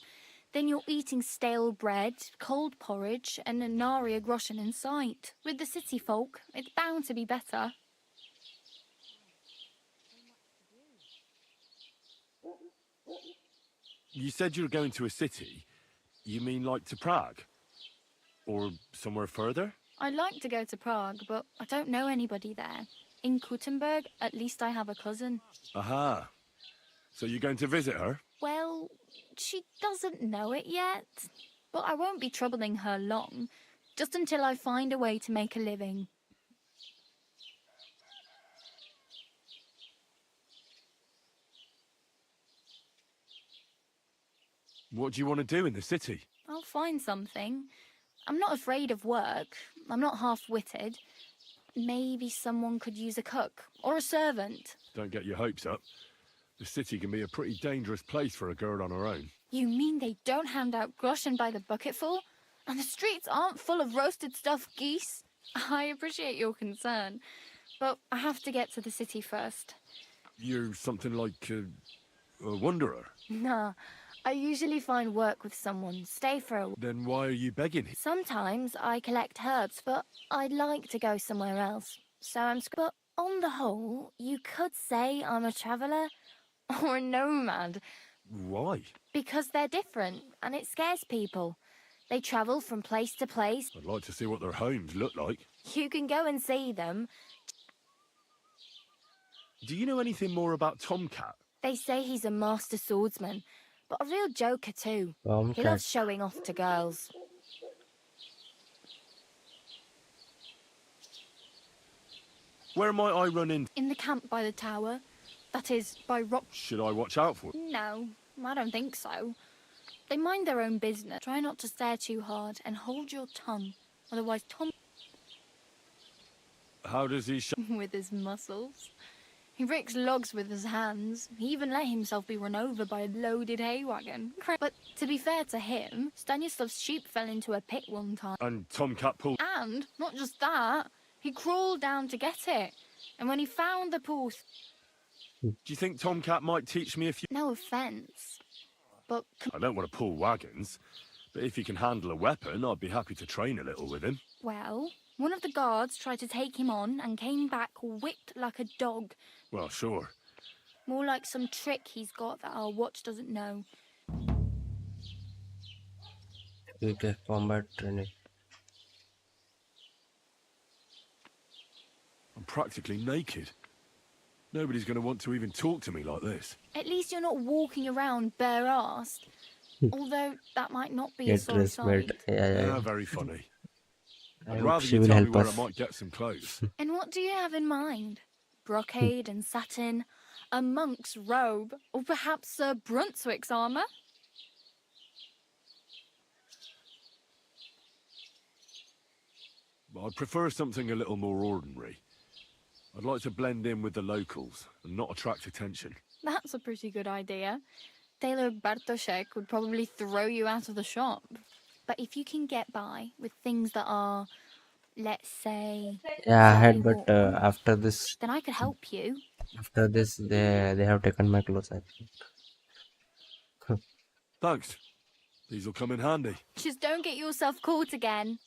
then you're eating stale bread, cold porridge, and a nary a groschen in sight. With the city folk, it's bound to be better. You said you were going to a city. You mean like to Prague? Or somewhere further? I'd like to go to Prague, but I don't know anybody there. In Kuttenberg, at least I have a cousin. Aha. So you're going to visit her? Well, she doesn't know it yet. But I won't be troubling her long, just until I find a way to make a living. What do you want to do in the city? I'll find something. I'm not afraid of work. I'm not half-witted. Maybe someone could use a cook or a servant. Don't get your hopes up. The city can be a pretty dangerous place for a girl on her own. You mean they don't hand out groschen by the bucketful? And the streets aren't full of roasted stuffed geese? I appreciate your concern, but I have to get to the city first. You're something like a wanderer. Nah, I usually find work with someone, stay for a... Then why are you begging? Sometimes I collect herbs, but I'd like to go somewhere else. So but on the whole, you could say I'm a traveller or a nomad. Why? Because they're different, and it scares people. They travel from place to place. I'd like to see what their homes look like. You can go and see them. Do you know anything more about Tomcat? They say he's a master swordsman, but a real joker too. He Tomcat. loves showing off to girls. Where might I run in? In the camp by the tower. That is, by rock... Should I watch out for? No, I don't think so. They mind their own business. Try not to stare too hard and hold your tongue. Otherwise Tom... How does he with his muscles. He ricks logs with his hands. He even let himself be run over by a loaded hay wagon. But to be fair to him, Stanislav's sheep fell into a pit one time. And Tomcat pulled... And, not just that, he crawled down to get it. And when he found the pool... Do you think Tomcat might teach me a few... No offence, but... I don't want to pull wagons, but if he can handle a weapon, I'd be happy to train a little with him. Well, one of the guards tried to take him on and came back whipped like a dog. Well, sure. More like some trick he's got that our watch doesn't know. Okay, combat training. I'm practically naked. Nobody's going to want to even talk to me like this. At least you're not walking around bare-assed. Although that might not be a Get sorry dressed, mate. sight. Yeah. Very funny. I I'd hope rather she you will tell me help where us. I might get some clothes. And what do you have in mind? Brocade and satin? A monk's robe? Or perhaps Sir Brunswick's armour? I'd prefer something a little more ordinary. I'd like to blend in with the locals and not attract attention. That's a pretty good idea. Tailor Bartoszek would probably throw you out of the shop. But if you can get by with things that are, let's say... Yeah, I had, very but warm, after this, then I could help you. they have taken my clothes, I think. Thanks. These will come in handy. Just don't get yourself caught again.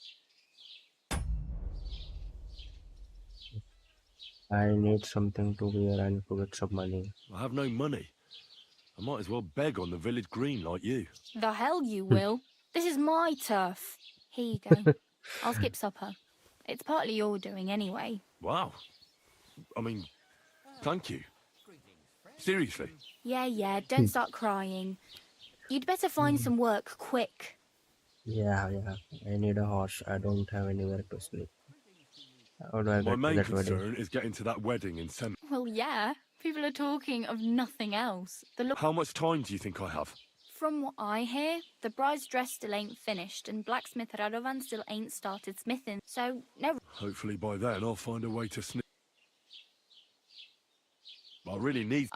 I need something to wear. I need to get some money. I have no money. I might as well beg on the village green like you. The hell you will. This is my turf. Here you go. I'll skip supper. It's partly your doing anyway. Wow. I mean, thank you. Seriously. Yeah, don't start crying. You'd better find some work quick. Yeah. I need a horse. I don't have anywhere to sleep. How do I My get to main that wedding? concern is getting to that wedding in Sem. Well, yeah. People are talking of nothing else. How much time do you think I have? From what I hear, the bride's dress still ain't finished and blacksmith Radovan still ain't started smithing, so no... Hopefully by then I'll find a way to snip. I really need...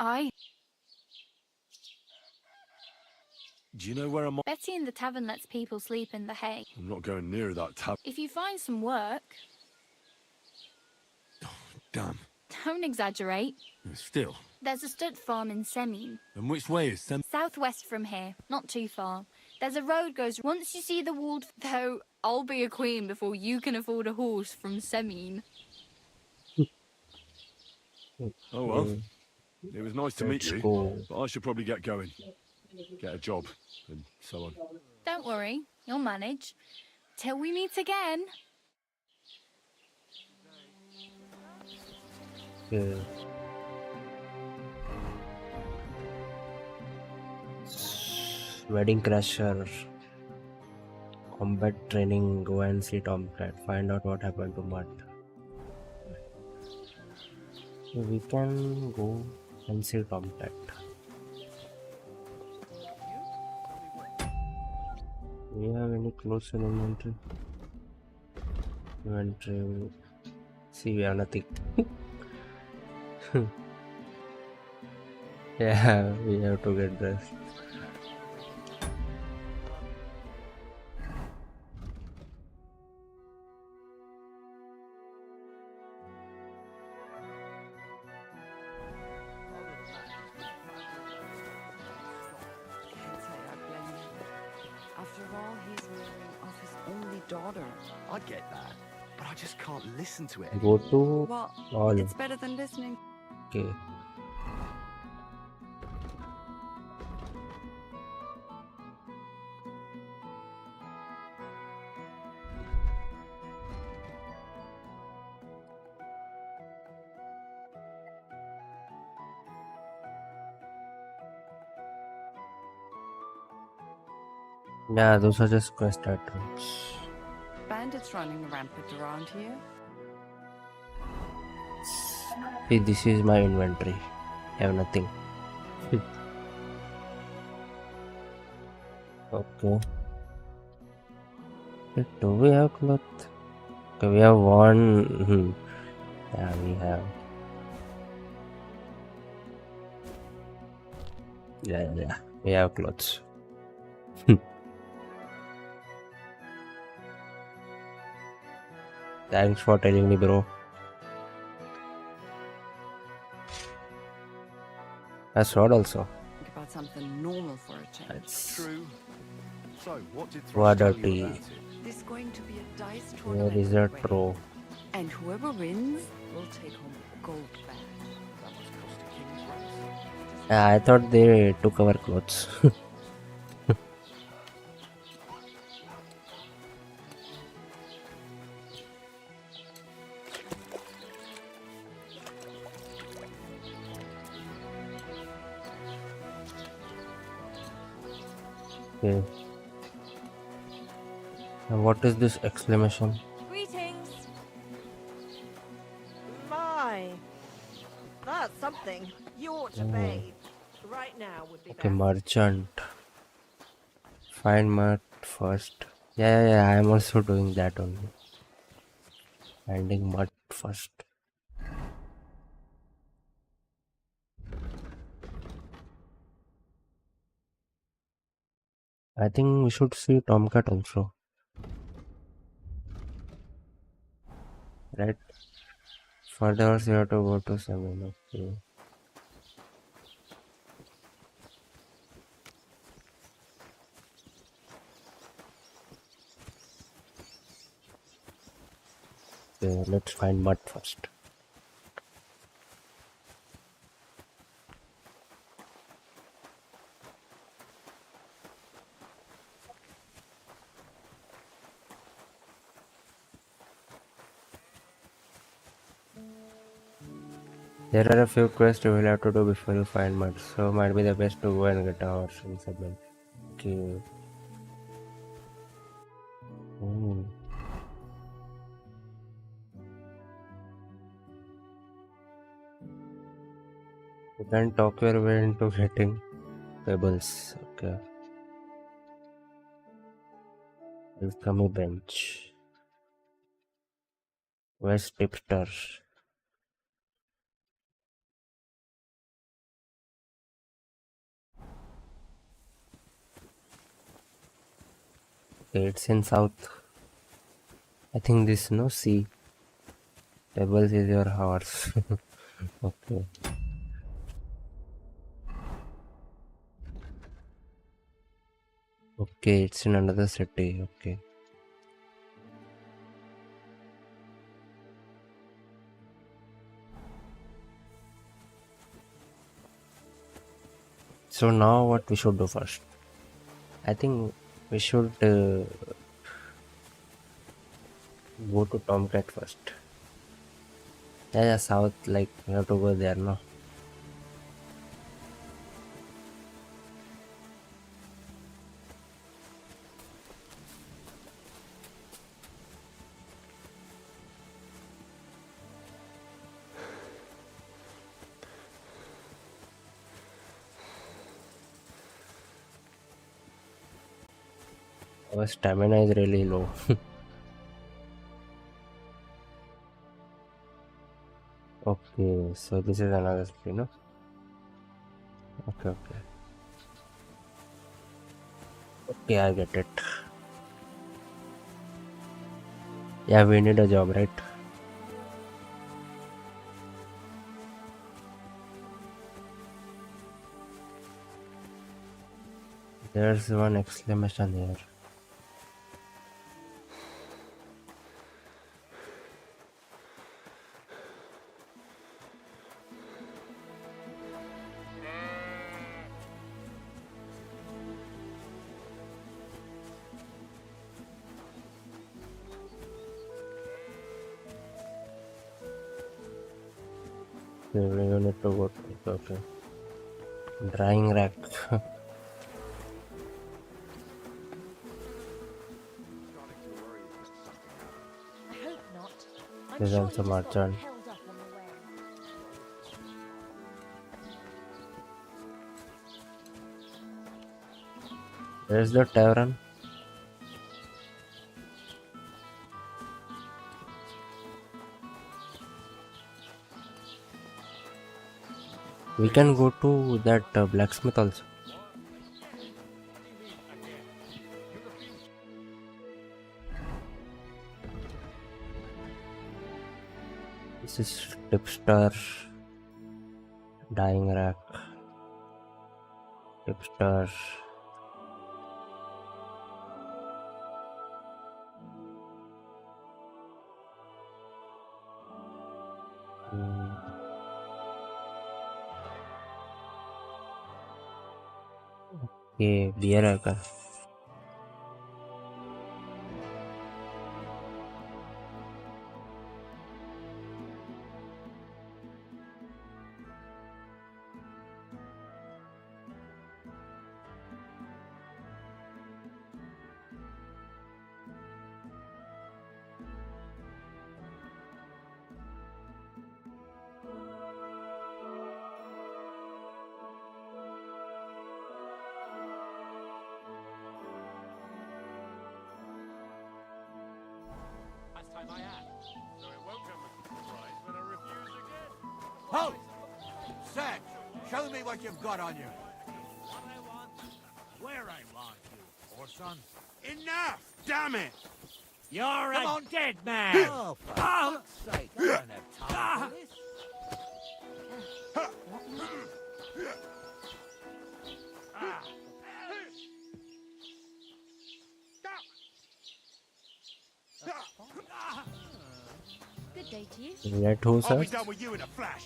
Do you know where I'm... Betty in the tavern lets people sleep in the hay. I'm not going near that tab. If you find some work... Damn. Don't exaggerate. Still. There's a stud farm in Semin. And which way is Sem? Southwest from here, not too far. There's a road goes... Once you see the walled... Though, I'll be a queen before you can afford a horse from Semin. Oh well. It was nice to meet Let's you, go. but I should probably get going. Get a job, and so on. Don't worry, you'll manage. Till we meet again. Okay. Wedding crasher. Combat training. Go and see Tomcat. Find out what happened to Mutt. So we can go and see Tomcat. Do we have any clothes in inventory? Inventory. See, we have nothing. Yeah, we have to get dressed. After all, he's marrying off his only daughter. I get that, but I just can't listen to it. Go to Well, all. it's better than listening. Okay. Yeah, those are just quest items. Bandits running rampant around here? See, this is my inventory. I have nothing. Okay. Wait, do we have cloth? Okay, we have one. Yeah, we have. Yeah. We have clothes. Thanks for telling me, bro. A sword also. Think about something normal for a change. True. So, what did What Thrush tell you dirty. about it? There's going to be a dice Where tournament is that already, pro? and whoever wins will take home gold back. That must cost a king's ransom. Yeah, I thought they took our clothes. Okay. And what is this exclamation? Greetings. My, that's something. You ought to Oh. bathe. Right now would be Okay, best. merchant. Find mud first. Yeah. I am also doing that only. Finding mud first. I think we should see Tomcat also. Right? Further, you have to go to 7. Okay. Okay, let's find mud first. There are a few quests you will have to do before you find mud, so might be the best to go and get a horse in subway. Okay. Hmm. You can talk your way into getting pebbles. Okay. Welcome bench. West tipster. Okay, it's in south. I think this no sea. Pebbles is your horse. Okay. Okay, it's in another city. Okay. So now what we should do first? I think we should go to Tomcat first. Yeah, south, like we have to go there, no? Our stamina is really low. Okay, so this is another city, no? Okay. Okay, I get it. Yeah, we need a job, right? There's one exclamation here. Okay, we need to go to, okay. Drying rack. There's also merchant. There's the tavern. We can go to that blacksmith also. This is tipster, dyeing rack, tipster. Okay, beer rack. Last time I asked, so it won't come as a surprise when I refuse again. Halt! Sack, show me what you've got on you. What I want, where I want you, Orson. Enough! Damn it! You're Come a on. dead man! Oh, for fuck's sake, I don't have time for this. Good day to you. Let who I'll be search? done with you in a flash.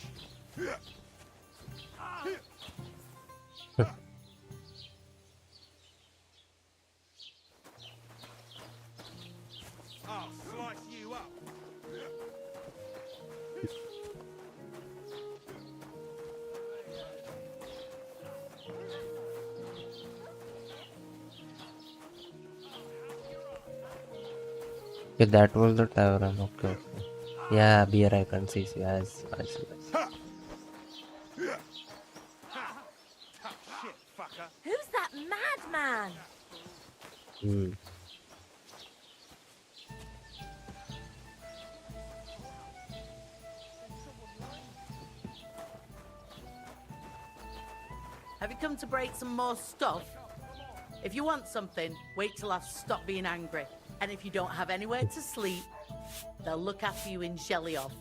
I'll slice you up. Okay, that was the tavern. Okay, okay. Yeah, beer I can see. Yes, I see. Who's that madman? Hmm. Have you come to break some more stuff? If you want something, wait till I've stopped being angry. And if you don't have anywhere to sleep, they'll look after you in Shellyoff.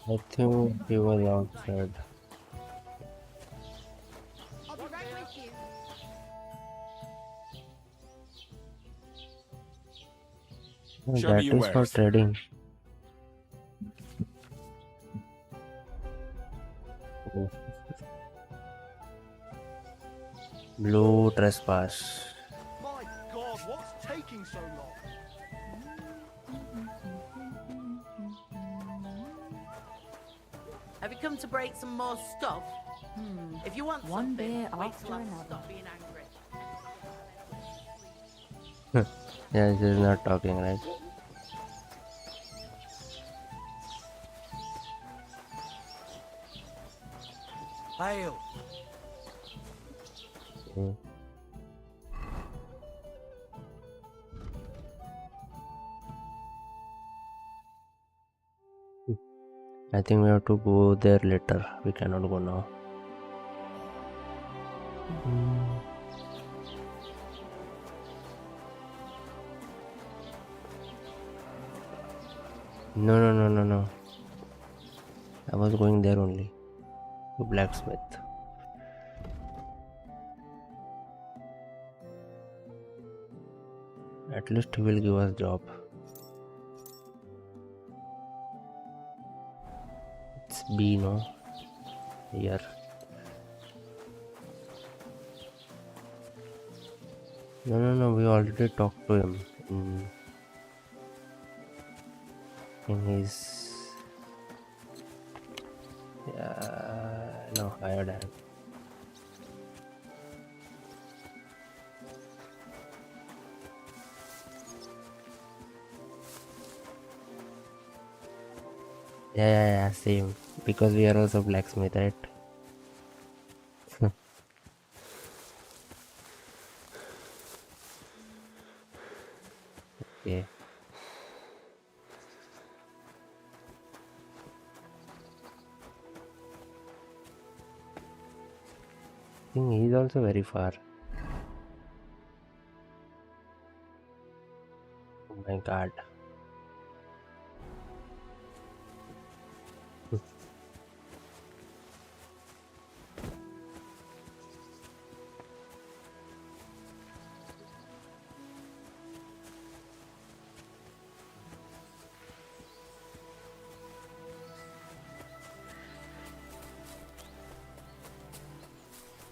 I think he was outside. I'll be right with you. Oh, Show that me your is for wares. trading. Oh. Blue trespass. My God, what's taking so long? Have you come to break some more stuff? If you want One something, beer wait after till I've another. stopped being angry. Yeah, she's not talking, right? Hail. Hmm. I think we have to go there later. We cannot go now. No, no, no, no, no. I was going there only. To blacksmith. At least he will give us job. It's B, no? Here. No, no, no. We already talked to him in his. Yeah, no, hired hand. Yeah, same. Because we are also blacksmith, right? Yeah. I think he's also very far. Oh my god.